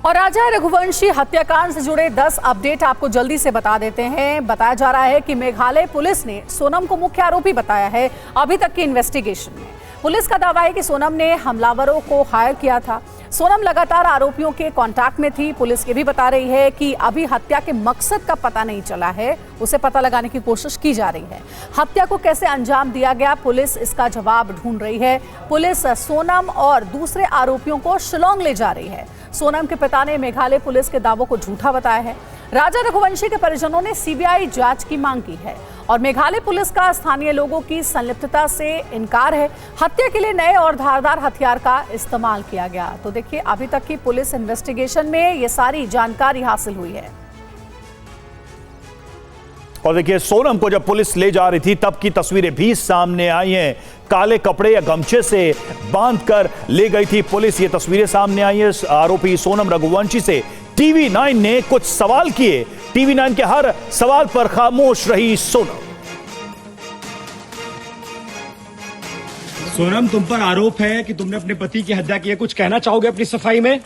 और राजा रघुवंशी हत्याकांड से जुड़े 10 अपडेट आपको जल्दी से बता देते हैं। बताया जा रहा है कि मेघालय पुलिस ने सोनम को मुख्य आरोपी बताया है। अभी तक की इन्वेस्टिगेशन में पुलिस का दावा है कि सोनम ने हमलावरों को हायर किया था। सोनम लगातार आरोपियों के कांटेक्ट में थी। पुलिस ये भी बता रही है कि अभी हत्या के मकसद का पता नहीं चला है, उसे पता लगाने की कोशिश की जा रही है। हत्या को कैसे अंजाम दिया गया, पुलिस इसका जवाब ढूंढ रही है। पुलिस सोनम और दूसरे आरोपियों को शिलोंग ले जा रही है। सोनम के पिता ने मेघालय पुलिस के दावों को झूठा बताया है। राजा रघुवंशी के परिजनों ने सीबीआई जांच की मांग की है और मेघालय पुलिस का स्थानीय लोगों की संलिप्तता से इनकार है। हत्या के लिए नए और धारदार हथियार का इस्तेमाल किया गया। तो देखिए, अभी तक की पुलिस इन्वेस्टिगेशन में ये सारी जानकारी हासिल हुई है। और देखिए, सोनम को जब पुलिस ले जा रही थी तब की तस्वीरें भी सामने आई हैं। काले कपड़े या गमछे से बांधकर ले गई थी पुलिस। ये तस्वीरें सामने आई हैं आरोपी सोनम रघुवंशी से। TV9 ने कुछ सवाल किए। TV9 के हर सवाल पर खामोश रही सोनम। सोनम, तुम पर आरोप है कि तुमने अपने पति की हत्या की है, कुछ कहना चाहोगे अपनी सफाई में?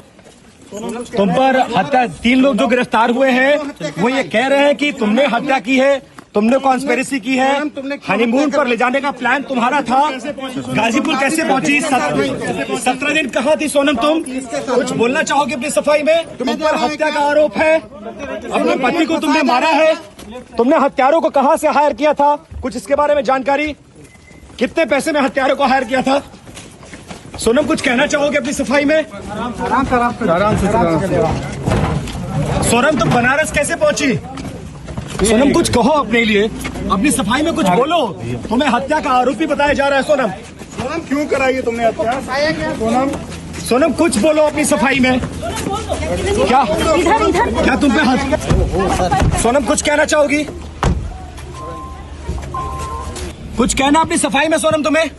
तुम पर हत्या 3 लोग जो गिरफ्तार हुए हैं वो ये कह रहे हैं कि तुमने हत्या की है, तुमने कॉन्स्पिरेसी की है। हनीमून पर ले जाने का प्लान तुम्हारा था। गाजीपुर कैसे पहुंची? 17 दिन कहाँ थी सोनम तुम? कुछ बोलना चाहोगे अपनी सफाई में? तुम पर हत्या का आरोप है, अपने पति को तुमने मारा है। तुमने हत्यारों को कहाँ से हायर किया था, कुछ इसके बारे में जानकारी? कितने पैसे में हत्यारों को हायर किया था? सोनम, कुछ कहना चाहोगे अपनी सफाई में? आराम से। सोनम, तुम बनारस कैसे पहुंची? सोनम, कुछ कहो अपने लिए, अपनी सफाई में कुछ बोलो। तुम्हें हत्या का आरोपी बताया जा रहा है। सोनम, क्यों कराई तुमने हत्या? सोनम, कुछ बोलो अपनी सफाई में। क्या तुम पे हत्या? सोनम, कुछ कहना चाहोगी? कुछ कहना अपनी सफाई में सोनम तुम्हें?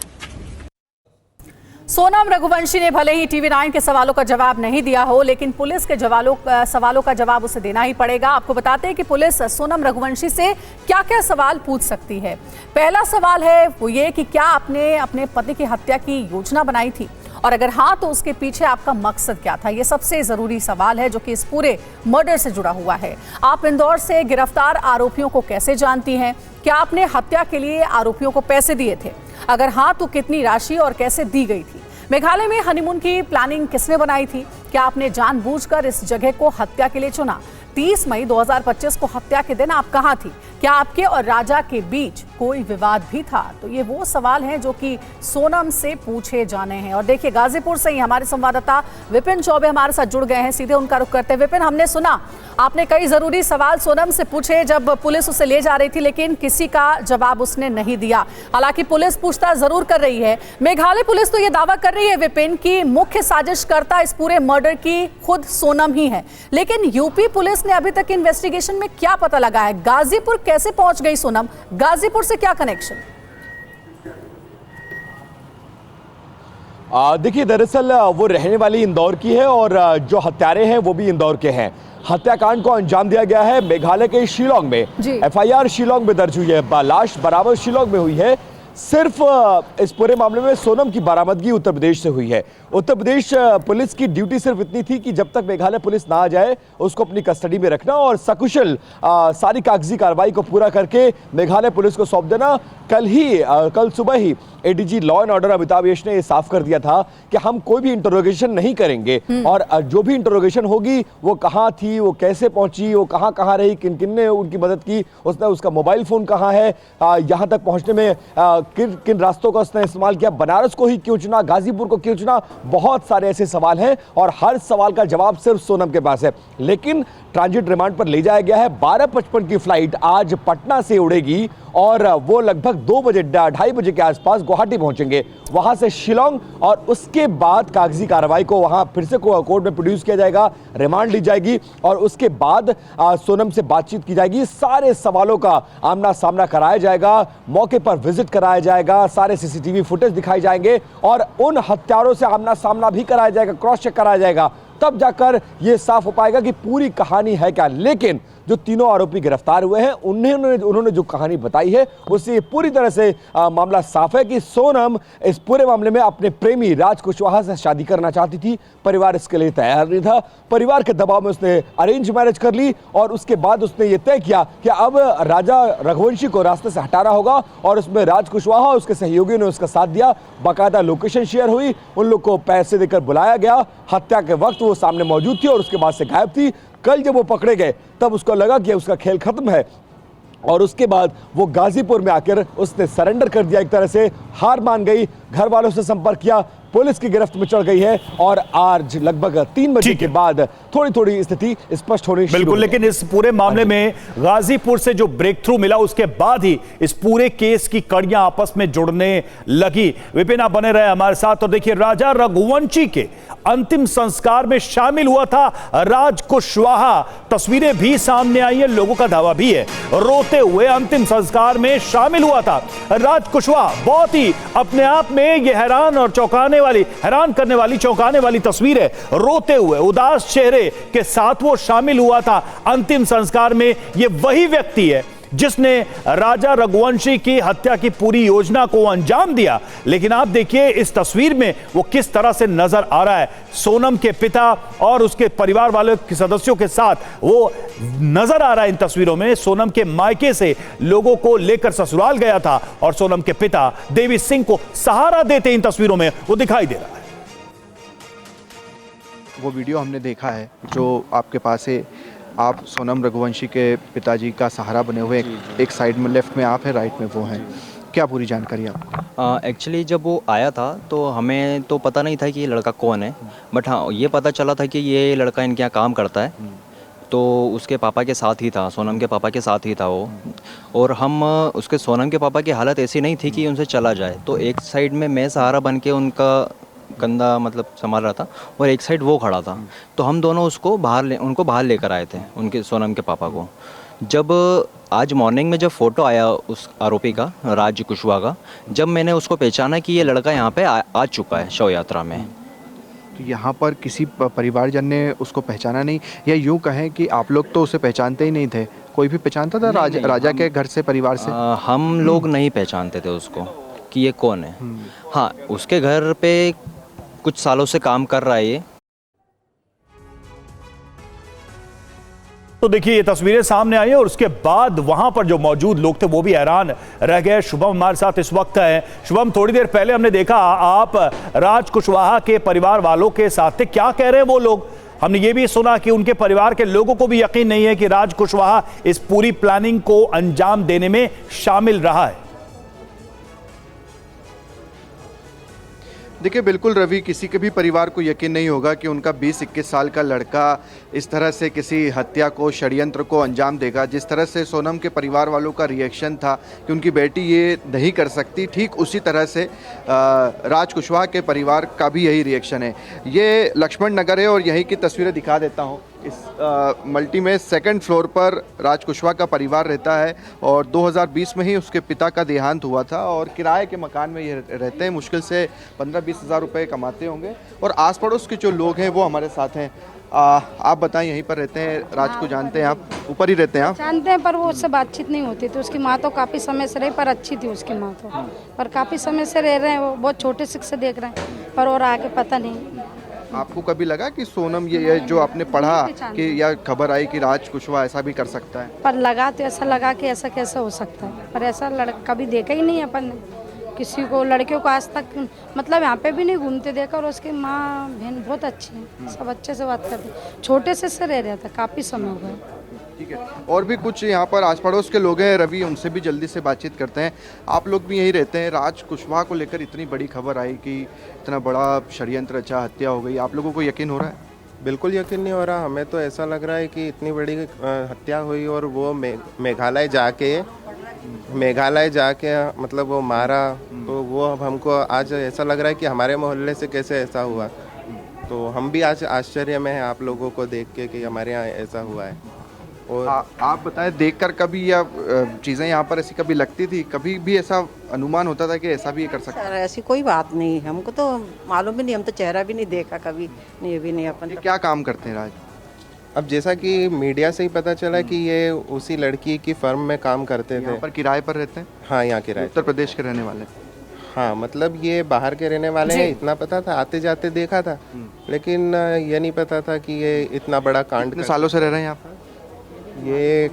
सोनम रघुवंशी ने भले ही TV9 के सवालों का जवाब नहीं दिया हो, लेकिन पुलिस के सवालों का जवाब उसे देना ही पड़ेगा। आपको बताते हैं कि पुलिस सोनम रघुवंशी से क्या क्या सवाल पूछ सकती है। पहला सवाल है वो ये कि क्या आपने अपने पति की हत्या की योजना बनाई थी, और अगर हाँ तो उसके पीछे आपका मकसद क्या था। ये सबसे जरूरी सवाल है जो कि इस पूरे मर्डर से जुड़ा हुआ है। आप इंदौर से गिरफ्तार आरोपियों को कैसे जानती हैं? क्या आपने हत्या के लिए आरोपियों को पैसे दिए थे? अगर हाँ तो कितनी राशि और कैसे दी गई थी? मेघालय में हनीमून की प्लानिंग किसने बनाई थी? क्या आपने जानबूझकर इस जगह को हत्या के लिए चुना? 30 मई 2025 को हत्या के दिन आप कहां थी? क्या आपके और राजा के बीच कोई विवाद भी था? तो ये वो सवाल हैं जो कि सोनम से पूछे जाने हैं। और देखिए, गाजीपुर से ही हमारे संवाददाता विपिन चौबे हमारे साथ जुड़ गए हैं। सीधे उनका रुख करते हैं। विपिन, हमने सुना आपने कई जरूरी सवाल सोनम से पूछे जब पुलिस उसे ले जा रही थी, लेकिन किसी का जवाब उसने नहीं दिया। हालांकि पुलिस पूछताछ जरूर कर रही है। मेघालय पुलिस तो ये दावा कर रही है विपिन की मुख्य साजिशकर्ता इस पूरे मर्डर की खुद सोनम ही है, लेकिन यूपी पुलिस ने अभी तक इन्वेस्टिगेशन में क्या पता लगा है? गाजीपुर कैसे पहुंच गई सोनम? गाजीपुर से क्या कनेक्शन? देखिए, दरअसल वो रहने वाली इंदौर की है और जो हत्यारे हैं वो भी इंदौर के हैं। हत्याकांड को अंजाम दिया गया है मेघालय के शिलोंग में। FIR शिलोंग में दर्ज हुई है। लाश बरामद शिलोंग में हुई है। सिर्फ इस पूरे मामले में सोनम की बरामदगी उत्तर प्रदेश से हुई है। उत्तर प्रदेश पुलिस की ड्यूटी सिर्फ इतनी थी कि जब तक मेघालय पुलिस ना आ जाए उसको अपनी कस्टडी में रखना और सकुशल सारी कागजी कार्रवाई को पूरा करके मेघालय पुलिस को सौंप देना। कल सुबह ही ADG law and order Amitabh Yash ने साफ कर दिया था कि हम कोई भी इंटरोगेशन नहीं करेंगे और जो भी इंटरोगेशन होगी वो कहाँ थी, वो कैसे पहुंची, वो कहाँ रही, किन किन ने उनकी मदद की, उसका मोबाइल फोन कहाँ है, यहाँ तक पहुंचने में किन रास्तों का उसने इस्तेमाल किया, बनारस को ही क्यों चुना, गाजीपुर को क्यों चुना। बहुत सारे ऐसे सवाल हैं और हर सवाल का जवाब सिर्फ सोनम के पास है। लेकिन ट्रांजिट रिमांड पर ले जाया गया है। 12:55 की फ्लाइट आज पटना से उड़ेगी और वो लगभग 2-2:30 बजे के आसपास गुवाहाटी पहुंचेंगे। वहां से शिलोंग और उसके बाद कागजी कार्रवाई को वहां फिर से कोर्ट में प्रोड्यूस किया जाएगा, रिमांड ली जाएगी और उसके बाद सोनम से बातचीत की जाएगी। सारे सवालों का आमना सामना कराया जाएगा, मौके पर विजिट कराया जाएगा, सारे CCTV फुटेज दिखाए जाएंगे और उन हत्यारों से आमना सामना भी कराया जाएगा, क्रॉस चेक कराया जाएगा। तब जाकर यह साफ हो पाएगा कि पूरी कहानी है क्या। लेकिन जो तीनों आरोपी गिरफ्तार हुए हैं उन्होंने जो कहानी बताई है उससे पूरी तरह से मामला साफ है कि सोनम इस पूरे मामले में अपने प्रेमी राज कुशवाहा से शादी करना चाहती थी। परिवार इसके लिए तैयार नहीं था। परिवार के दबाव में उसने अरेंज मैरिज कर ली और उसके बाद उसने ये तय किया कि अब राजा रघुवंशी को रास्ते से हटाना होगा और उसमें राज कुशवाहा और उसके सहयोगियों ने उसका साथ दिया। बाकायदा लोकेशन शेयर हुई, उन लोग को पैसे देकर बुलाया गया। हत्या के वक्त वो सामने मौजूद थी और उसके बाद से गायब थी। कल जब वो पकड़े गए तब उसको लगा कि उसका खेल खत्म है और उसके बाद वो गाजीपुर में आकर उसने सरेंडर कर दिया। एक तरह से हार मान गई, घर वालों से संपर्क किया, पुलिस की गिरफ्त में चढ़ गई है और आज लगभग 3 बजे के बाद थोड़ी थोड़ी स्थिति स्पष्ट होनी शुरू बिल्कुल। लेकिन इस पूरे मामले में गाजीपुर से जो ब्रेक थ्रू मिला उसके बाद ही इस पूरे केस की कड़ियां आपस में जुड़ने लगी। विपिन, आप बने रहे हमारे साथ। और देखिए, राजा रघुवंशी के अंतिम संस्कार में शामिल हुआ था राज कुशवाहा। तस्वीरें भी सामने आई है, लोगों का दावा भी है, रोते हुए अंतिम संस्कार में शामिल हुआ था राज कुशवाहा। बहुत ही अपने आप में यह हैरान करने वाली चौंकाने वाली तस्वीर है। रोते हुए उदास चेहरे के साथ वो शामिल हुआ था अंतिम संस्कार में। ये वही व्यक्ति है जिसने राजा रघुवंशी की हत्या की पूरी योजना को अंजाम दिया। लेकिन आप देखिए इस तस्वीर में वो किस तरह से नजर आ रहा है। सोनम के पिता और उसके परिवार वालों के सदस्यों के साथ वो नजर आ रहा है इन तस्वीरों में। सोनम के मायके से लोगों को लेकर ससुराल गया था और सोनम के पिता देवी सिंह को सहारा देते इन तस्वीरों में वो दिखाई दे रहा है। वो वीडियो हमने देखा है जो आपके पास है। आप सोनम रघुवंशी के पिताजी का सहारा बने हुए, एक साइड में लेफ्ट में आप है, राइट में वो हैं। क्या पूरी जानकारी आपको? एक्चुअली जब वो आया था तो हमें तो पता नहीं था कि ये लड़का कौन है, बट हाँ ये पता चला था कि ये लड़का इनके यहाँ काम करता है। तो उसके पापा के साथ ही था, सोनम के पापा के साथ ही था वो। और हम उसके सोनम के पापा की हालत ऐसी नहीं थी कि उनसे चला जाए, तो एक साइड में मैं सहारा बन के उनका कंधा मतलब संभाल रहा था और एक साइड वो खड़ा था। तो हम दोनों उनको बाहर लेकर आए थे, उनके सोनम के पापा को। जब आज मॉर्निंग में जब फ़ोटो आया उस आरोपी का, राज कुशवाहा का, जब मैंने उसको पहचाना कि ये लड़का यहाँ पे आ चुका है शव यात्रा में। तो यहाँ पर किसी परिवारजन ने उसको पहचाना नहीं, या यूँ कहें कि आप लोग तो उसे पहचानते ही नहीं थे? कोई भी पहचानता था राजा के घर से, परिवार से? हम लोग नहीं पहचानते थे उसको कि ये कौन है। हाँ, उसके घर पे कुछ सालों से काम कर रहा है ये। तो देखिए ये तस्वीरें सामने आई है और उसके बाद वहां पर जो मौजूद लोग थे वो भी हैरान रह गए। शुभम हमारे साथ इस वक्त है। शुभम, थोड़ी देर पहले हमने देखा आप राज कुशवाहा के परिवार वालों के साथ थे, क्या कह रहे हैं वो लोग? हमने ये भी सुना कि उनके परिवार के लोगों को भी यकीन नहीं है कि राज कुशवाहा इस पूरी प्लानिंग को अंजाम देने में शामिल रहा है। देखिए बिल्कुल रवि, किसी के भी परिवार को यकीन नहीं होगा कि उनका 20-21 साल का लड़का इस तरह से किसी हत्या को, षड्यंत्र को अंजाम देगा। जिस तरह से सोनम के परिवार वालों का रिएक्शन था कि उनकी बेटी ये नहीं कर सकती, ठीक उसी तरह से राज कुशवाहा के परिवार का भी यही रिएक्शन है। ये लक्ष्मण नगर है और यहीं की तस्वीरें दिखा देता हूँ। इस मल्टी में 2nd फ्लोर पर राज कुशवाहा का परिवार रहता है और 2020 में ही उसके पिता का देहांत हुआ था और किराए के मकान में ये रहते हैं। मुश्किल से 15-20 हज़ार रुपये कमाते होंगे और आस पड़ोस के जो लोग हैं वो हमारे साथ हैं। आप बताएं, यहीं पर रहते हैं? राज को जानते हैं आप? ऊपर ही रहते हैं आप? जानते हैं, पर वो उससे बातचीत नहीं होती थी। उसकी माँ तो काफ़ी समय से रही, पर अच्छी थी उसकी माँ तो, पर काफ़ी समय से रह रहे हैं। वो बहुत छोटे से देख रहे हैं, पर और आगे पता नहीं। आपको कभी लगा कि सोनम ये जो आपने पढ़ा कि या खबर आई कि राज कुशवाहा ऐसा भी कर सकता है? पर लगा तो ऐसा लगा कि ऐसा कैसे हो सकता है, पर ऐसा कभी देखा ही नहीं अपन ने किसी को। लड़कियों को आज तक मतलब यहाँ पे भी नहीं घूमते देखा। और उसकी माँ बहन बहुत अच्छी है, सब अच्छे से बात करते। छोटे से रह रहा था, काफ़ी समय हो गया। ठीक है, और भी कुछ यहाँ पर आस पड़ोस के लोग हैं रवि, उनसे भी जल्दी से बातचीत करते हैं। आप लोग भी यहीं रहते हैं। राज कुशवाहा को लेकर इतनी बड़ी खबर आई कि इतना बड़ा षड्यंत्र रचा, हत्या हो गई, आप लोगों को यकीन हो रहा है? बिल्कुल यकीन नहीं हो रहा। हमें तो ऐसा लग रहा है कि इतनी बड़ी हत्या हुई और वो मेघालय जाके मतलब वो मारा, तो वो अब हमको आज ऐसा लग रहा है कि हमारे मोहल्ले से कैसे ऐसा हुआ। तो हम भी आज आश्चर्य में हैं आप लोगों को देख के कि हमारे यहाँ ऐसा हुआ है। और आप बताएं, देखकर कभी या चीज़ें यहाँ पर ऐसी कभी लगती थी, कभी भी ऐसा अनुमान होता था कि ऐसा भी कर सकता है? ऐसी कोई बात नहीं, हमको तो मालूम भी नहीं, हम तो चेहरा भी नहीं देखा कभी, नहीं भी नहीं अपन। क्या काम करते हैं राज? अब जैसा कि मीडिया से ही पता चला कि ये उसी लड़की की फर्म में काम करते थे। यहाँ पर किराए पर रहते हैं? हाँ, यहाँ किराए। उत्तर प्रदेश के रहने वाले? हाँ, मतलब ये बाहर के रहने वाले हैं, इतना पता था। आते जाते देखा था, लेकिन ये नहीं पता था कि ये इतना बड़ा कांड। कितने सालों से रह रहे हैं यहाँ पर? ये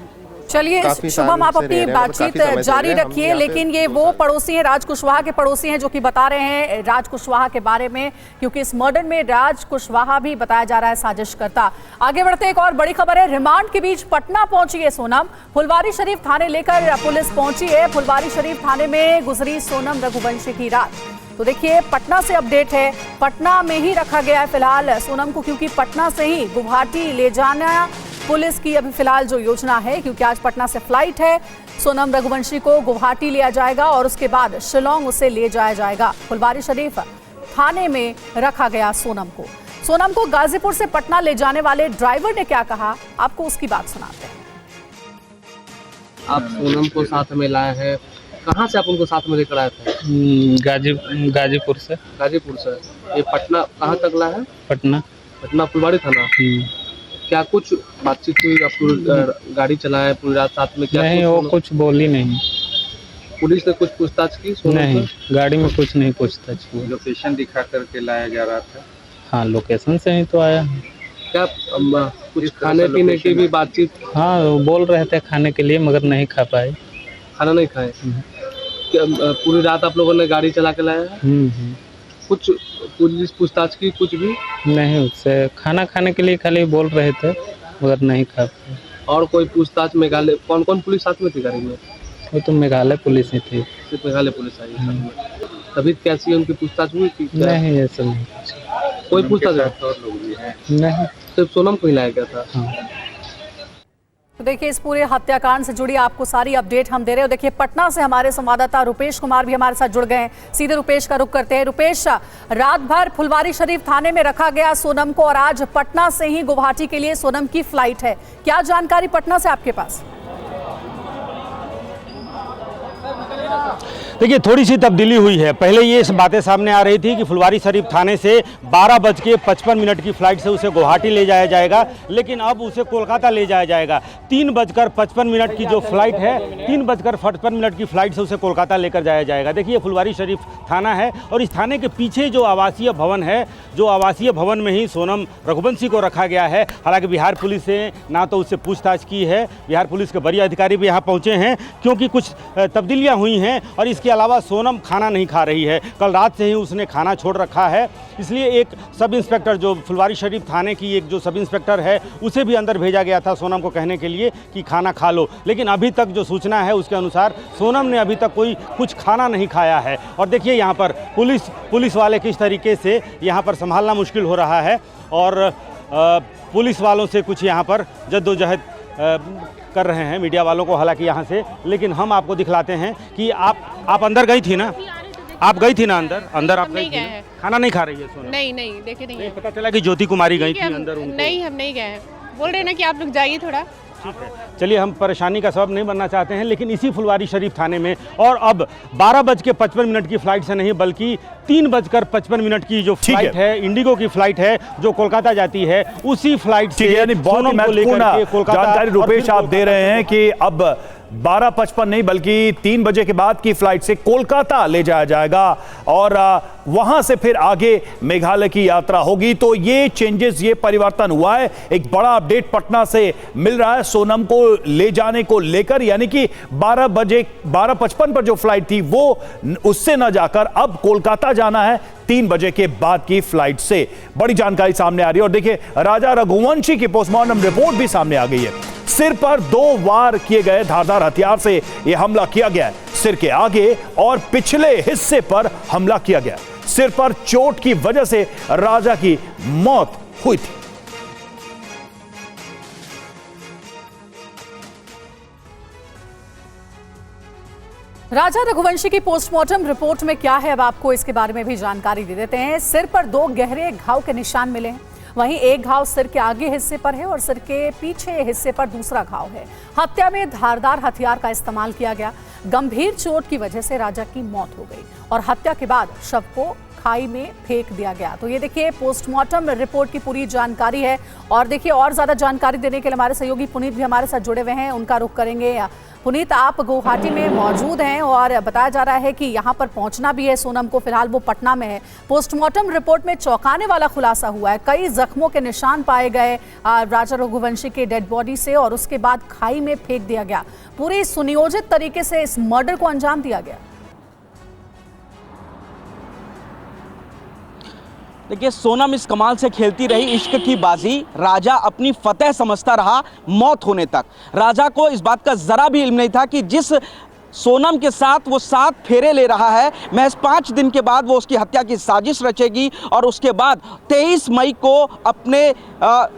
चलिए शुभम, आप अपनी बातचीत जारी रखिए, लेकिन ये वो पड़ोसी हैं, राज कुशवाहा के पड़ोसी हैं, जो कि बता रहे हैं राज कुशवाहा के बारे में, क्योंकि इस मर्डर में राज कुशवाहा भी बताया जा रहा है साजिशकर्ता। आगे बढ़ते एक और बड़ी खबर है। रिमांड के बीच पटना पहुंची है सोनम। फुलवारी शरीफ थाने लेकर पुलिस पहुंची है। फुलवारी शरीफ थाने में गुजरी सोनम रघुवंशी की रात। तो देखिए पटना से अपडेट है, पटना में ही रखा गया है फिलहाल सोनम को, क्योंकि पटना से ही गुवाहाटी ले जाना पुलिस की अभी फिलहाल जो योजना है, क्योंकि आज पटना से फ्लाइट है। सोनम रघुवंशी को गुवाहाटी लिया जाएगा और उसके बाद शिलोंग उसे ले जाया जाएगा। फुलवारी शरीफ थाने में रखा गया सोनम को। सोनम को गाजीपुर से पटना ले जाने वाले ड्राइवर ने क्या कहा, आपको उसकी बात सुनाते हैं। आप सोनम को साथ में लाए हैं, कहाँ से आप उनको साथ में लेकर आए थे? गाजीपुर से। गाजीपुर से ये पटना कहाँ तक लाए हैं? पटना फुलवारी थाना। क्या कुछ बातचीत हुई? आप गाड़ी चलाए पूरी रात साथ में? क्या नहीं, वो कुछ बोली नहीं। पुलिस ने कुछ पूछताछ की? नहीं, गाड़ी में कुछ नहीं पूछताछ की। लोकेशन दिखा करके लाया जा रहा था? हाँ, लोकेशन से ही तो आया। क्या कुछ खाने पीने की भी बातचीत? हाँ, वो बोल रहे थे खाने के लिए, मगर नहीं खा पाए। खाना नहीं खाए? क्या पूरी रात आप लोगों ने गाड़ी चला के लाया? कुछ पुलिस पूछताछ की? कुछ भी नहीं, उससे खाना खाने के लिए खाली बोल रहे थे, मगर नहीं खा पाए। और कोई पूछताछ? मेघालय कौन कौन पुलिस साथ में थी गाड़ी में? वो तो मेघालय पुलिस ही थी। सिर्फ मेघालय पुलिस आई? तबीयत कैसी है? उनकी पूछताछ हुई थी? नहीं, ऐसा नहीं। कोई पूछताछ? और लोग भी हैं? नहीं, सिर्फ सोनम को ही लाया गया था। हाँ। तो देखिए इस पूरे हत्याकांड से जुड़ी आपको सारी अपडेट हम दे रहे हो। देखिए पटना से हमारे संवाददाता रुपेश कुमार भी हमारे साथ जुड़ गए हैं। सीधे रुपेश का रुख करते हैं। रुपेश, रात भर फुलवारी शरीफ थाने में रखा गया सोनम को और आज पटना से ही गुवाहाटी के लिए सोनम की फ्लाइट है। क्या जानकारी पटना से आपके पास? देखिए थोड़ी सी तब्दीली हुई है। पहले ये बातें सामने आ रही थी कि फुलवारी शरीफ थाने से 12:55 की फ़्लाइट से उसे गुवाहाटी ले जाया जाएगा, लेकिन अब उसे कोलकाता ले जाया जाएगा। 3:55 की जो फ्लाइट है, 3:55 की फ़्लाइट से उसे कोलकाता लेकर जाया जाएगा। देखिए फुलवारी शरीफ थाना है और इस थाने के पीछे जो आवासीय भवन है, जो आवासीय भवन में ही सोनम रघुवंशी को रखा गया है। हालांकि बिहार पुलिस ने ना तो उससे पूछताछ की है, बिहार पुलिस के वरीय अधिकारी भी यहाँ पहुँचे हैं, क्योंकि कुछ तब्दीलियाँ हुई हैं। और इसके अलावा सोनम खाना नहीं खा रही है, कल रात से ही उसने खाना छोड़ रखा है। इसलिए एक सब इंस्पेक्टर जो फुलवारी शरीफ थाने की एक जो सब इंस्पेक्टर है, उसे भी अंदर भेजा गया था सोनम को कहने के लिए कि खाना खा लो। लेकिन अभी तक जो सूचना है उसके अनुसार सोनम ने अभी तक कुछ खाना नहीं खाया है। और देखिए यहाँ पर पुलिस वाले किस तरीके से यहाँ पर संभालना मुश्किल हो रहा है और पुलिस वालों से कुछ यहाँ पर जद्दोजहद कर रहे हैं मीडिया वालों को, हालांकि यहाँ से। लेकिन हम आपको दिखलाते हैं कि आप अंदर गई थी ना, आप गई थी ना अंदर आप गई थी? खाना नहीं खा रही है सोनम? नहीं देखे नहीं है। पता चला कि ज्योति कुमारी गई थी अंदर उनको। नहीं, हम नहीं गए हैं। बोल रहे हैं ना कि आप लोग जाइए थोड़ा। ठीक है, चलिए, हम परेशानी का सबब नहीं बनना चाहते हैं, लेकिन इसी फुलवारी शरीफ थाने में और अब 12:55 की फ्लाइट से नहीं बल्कि 3:55 की जो फ्लाइट है, इंडिगो की फ्लाइट है जो कोलकाता जाती है, उसी फ्लाइट से यानी बहुत महत्वपूर्ण जानकारी रुपेश आप दे रहे हैं कि अब 12:55 नहीं बल्कि 3 बजे के बाद की फ्लाइट से कोलकाता ले जाया जाएगा और वहां से फिर आगे मेघालय की यात्रा होगी। तो ये चेंजेस, ये परिवर्तन हुआ है। एक बड़ा अपडेट पटना से मिल रहा है सोनम को ले जाने को लेकर, यानी कि 12:55 पर जो फ्लाइट थी वो उससे न जाकर अब कोलकाता जाना है 3 बजे के बाद की फ्लाइट से। बड़ी जानकारी सामने आ रही है। और देखिए राजा रघुवंशी की पोस्टमार्टम रिपोर्ट भी सामने आ गई है। सिर पर 2 वार किए गए धारदार हथियार से यह हमला किया गया है। सिर के आगे और पिछले हिस्से पर हमला किया गया। सिर पर चोट की वजह से राजा की मौत हुई थी। राजा रघुवंशी की पोस्टमार्टम रिपोर्ट में क्या है, अब आपको इसके बारे में भी जानकारी दे देते हैं। सिर पर 2 गहरे घाव के निशान मिले हैं, वहीं एक घाव सिर के आगे हिस्से पर है और सिर के पीछे हिस्से पर दूसरा घाव है। हत्या में धारदार हथियार का इस्तेमाल किया गया। गंभीर चोट की वजह से राजा की मौत हो गई और हत्या के बाद शव को खाई में फेंक दिया गया। तो ये देखिए पोस्टमार्टम रिपोर्ट की पूरी जानकारी है। और देखिए और ज्यादा जानकारी देने के लिए हमारे सहयोगी पुनीत भी हमारे साथ जुड़े हुए हैं, उनका रुख करेंगे। पुनीत, आप गुवाहाटी में मौजूद हैं और बताया जा रहा है कि यहाँ पर पहुंचना भी है सोनम को, फिलहाल वो पटना में है। पोस्टमार्टम रिपोर्ट में चौंकाने वाला खुलासा हुआ है, कई जख्मों के निशान पाए गए राजा रघुवंशी के डेड बॉडी से और उसके बाद खाई में फेंक दिया गया। पूरी सुनियोजित तरीके से इस मर्डर को अंजाम दिया गया। देखिए, सोनम इस कमाल से खेलती रही इश्क की बाजी, राजा अपनी फतेह समझता रहा मौत होने तक। राजा को इस बात का जरा भी इल्म नहीं था कि जिस सोनम के साथ वो 7 फेरे ले रहा है, महज 5 दिन के बाद वो उसकी हत्या की साजिश रचेगी और उसके बाद 23 मई को अपने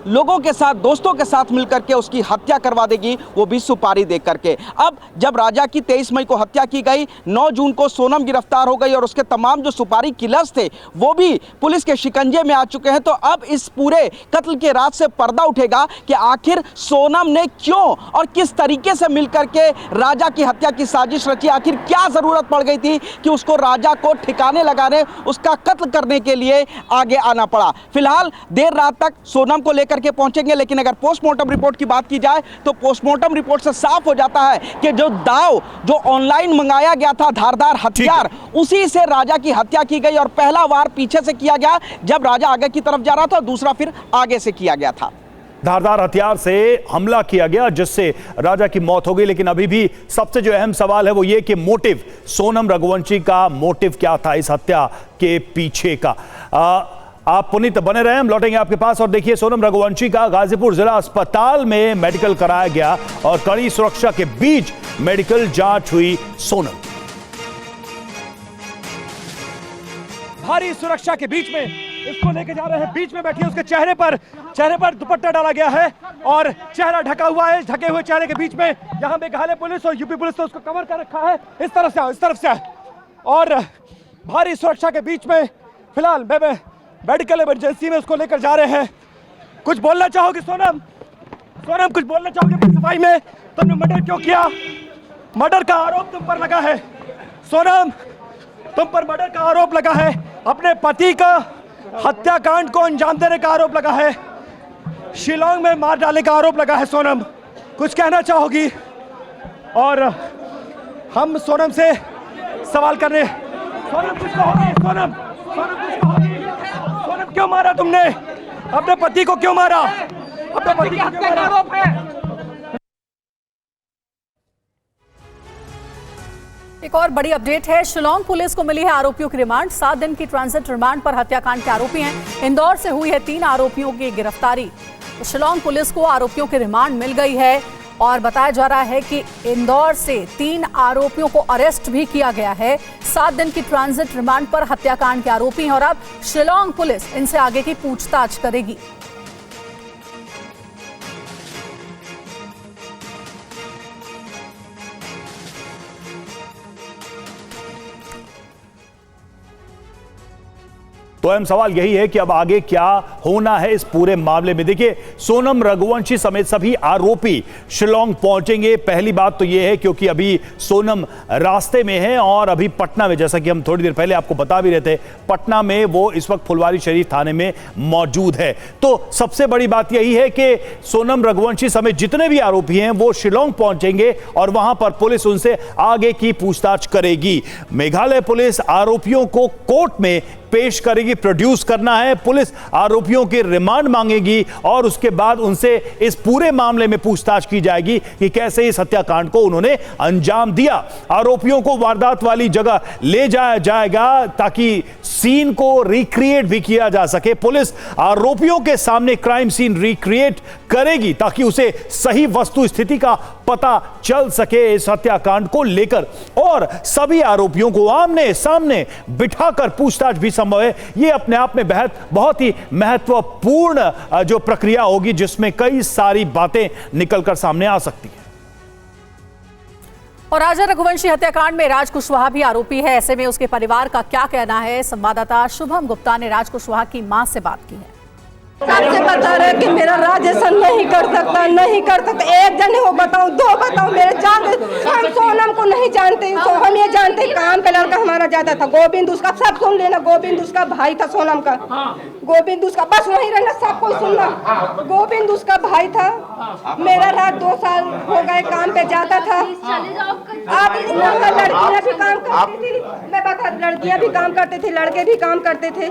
लोगों के साथ, दोस्तों के साथ मिलकर के उसकी हत्या करवा देगी, वो भी सुपारी दे करके। अब जब राजा की 23 मई को हत्या की गई, 9 जून को सोनम गिरफ्तार हो गई और उसके तमाम जो सुपारी किलर्स थे वो भी पुलिस के शिकंजे में आ चुके हैं। तो अब इस पूरे कत्ल के राज से पर्दा उठेगा कि आखिर सोनम ने क्यों और किस तरीके से मिलकर के राजा की हत्या की साजिश रची। आखिर क्या जरूरत पड़ गई थी कि उसको राजा को ठिकाने लगाने, उसका कत्ल करने के लिए आगे आना पड़ा। फिलहाल देर रात तक सोनम को लेकर के पहुंचेंगे, लेकिन अगर पोस्टमार्टम रिपोर्ट की बात की जाए तो पोस्टमार्टम रिपोर्ट से साफ हो जाता है कि जो दाव जो ऑनलाइन मंगाया गया था, धारदार हथियार, उसी से राजा की हत्या की गई और पहला वार पीछे से किया गया जब राजा आगे की तरफ जा रहा था, दूसरा फिर आगे से किया गया था। धारदार हथियार से हमला किया गया जिससे राजा की मौत हो गई। लेकिन अभी भी सबसे जो अहम सवाल है वो ये कि मोटिव, सोनम रघुवंशी का मोटिव क्या था इस हत्या के पीछे का। आप पुनीत बने रहे, हम लौटेंगे आपके पास। और देखिए, सोनम रघुवंशी का गाजीपुर जिला अस्पताल में मेडिकल कराया गया और कड़ी सुरक्षा के बीच मेडिकल जांच हुई सोनम। भारी सुरक्षा के बीच में इसको लेके जा रहे हैं, बीच में बैठी है, उसके चेहरे पर दुपट्टा डाला गया है और चेहरा ढका हुआ है। ढके हुए चेहरे के बीच में यहाँ मेघालय पुलिस और यूपी पुलिस ने उसको कवर कर रखा है। इस तरफ से और भारी सुरक्षा के बीच में फिलहाल मेडिकल इमरजेंसी में उसको लेकर जा रहे हैं। कुछ बोलना चाहोगे सोनम? सोनम, कुछ बोलना चाहोगे अपनी सफाई में? तुमने मर्डर क्यों किया? मर्डर का आरोप तुम पर लगा है सोनम, तुम पर मर्डर का आरोप लगा है, अपने पति का हत्याकांड को अंजाम देने का आरोप लगा है, शिलोंग में मार डालने का आरोप लगा है। सोनम, कुछ कहना चाहोगी? और हम सोनम से सवाल करने, सोनम कुछ कहोगी? सोनम कुछ कहोगी? सोनम, क्यों मारा तुमने अपने पति को? क्यों मारा अपने पति को? क्यों मारा? आरोप है। एक और बड़ी अपडेट है, शिलोंग पुलिस को मिली है आरोपियों की रिमांड। 7 दिन की ट्रांजिट रिमांड पर हत्याकांड के आरोपी हैं। इंदौर से हुई है 3 आरोपियों की गिरफ्तारी। शिलोंग पुलिस को आरोपियों की रिमांड मिल गई है और बताया जा रहा है कि इंदौर से 3 आरोपियों को अरेस्ट भी किया गया है। 7 दिन की ट्रांजिट रिमांड पर हत्याकांड के आरोपी हैं और अब शिलोंग पुलिस इनसे आगे की पूछताछ करेगी। तो अहम सवाल यही है कि अब आगे क्या होना है इस पूरे मामले में। देखिए, सोनम रघुवंशी समेत सभी आरोपी शिलोंग पहुंचेंगे। पहली बात तो यह है क्योंकि अभी सोनम रास्ते में है और अभी पटना में, जैसा कि हम थोड़ी देर पहले आपको बता भी रहे थे, पटना में वो इस वक्त फुलवारी शरीफ थाने में मौजूद है। तो सबसे बड़ी बात यही है कि सोनम रघुवंशी समेत जितने भी आरोपी हैं वो शिलोंग पहुंचेंगे और वहां पर पुलिस उनसे आगे की पूछताछ करेगी। मेघालय पुलिस आरोपियों को कोर्ट में पेश करेगी, प्रोड्यूस करना है। पुलिस आरोपियों की रिमांड मांगेगी और उसके बाद उनसे इस पूरे मामले में पूछताछ की जाएगी कि कैसे इस हत्याकांड को उन्होंने अंजाम दिया। आरोपियों को वारदात वाली जगह ले जाया जाएगा ताकि सीन को रिक्रिएट भी किया जा सके। पुलिस आरोपियों के सामने क्राइम सीन रिक्रिएट करेगी ताकि उसे सही वस्तु स्थिति का पता चल सके इस हत्याकांड को लेकर, और सभी आरोपियों को आमने सामने बिठाकर पूछताछ भी संभव है। यह अपने आप में बहुत ही महत्वपूर्ण जो प्रक्रिया होगी जिसमें कई सारी बातें निकलकर सामने आ सकती है। और राजा रघुवंशी हत्याकांड में राज कुशवाहा भी आरोपी है। ऐसे में उसके परिवार का क्या कहना है, संवाददाता शुभम गुप्ता ने राज कुशवाहा की मां से बात की है। सबसे बता रहे कि मेरा राज ऐसा नहीं कर सकता, नहीं कर सकता। एक जने हो बताओ, दो बताओ, मेरे जान हम सोनम को नहीं जानते, हम ये जानते काम पे लड़का हमारा जाता था। गोविंद उसका सब सुन लेना, गोविंद उसका भाई था सोनम का, गोविंद उसका, बस वहीं रहना, सब कोई सुनना। गोविंद उसका भाई था। मेरा रात 2 साल हो गए काम पे जाता था। आप लड़कियां भी काम करती थी, मैं बता, लड़कियां भी काम करते थे, लड़के भी काम करते थे।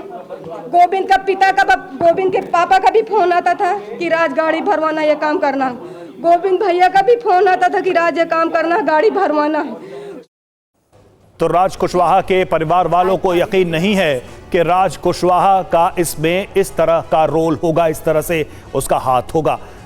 गोविंद का पिता का, गोविंद के पापा का भी फोन आता था कि राज गाड़ी भरवाना, ये काम करना। गोविंद भैया का भी फोन आता था कि राज ये काम करना, गाड़ी भरवाना। तो राज कुशवाहा के परिवार वालों को यकीन नहीं है कि राज कुशवाहा का इसमें इस तरह का रोल होगा, इस तरह से उसका हाथ होगा।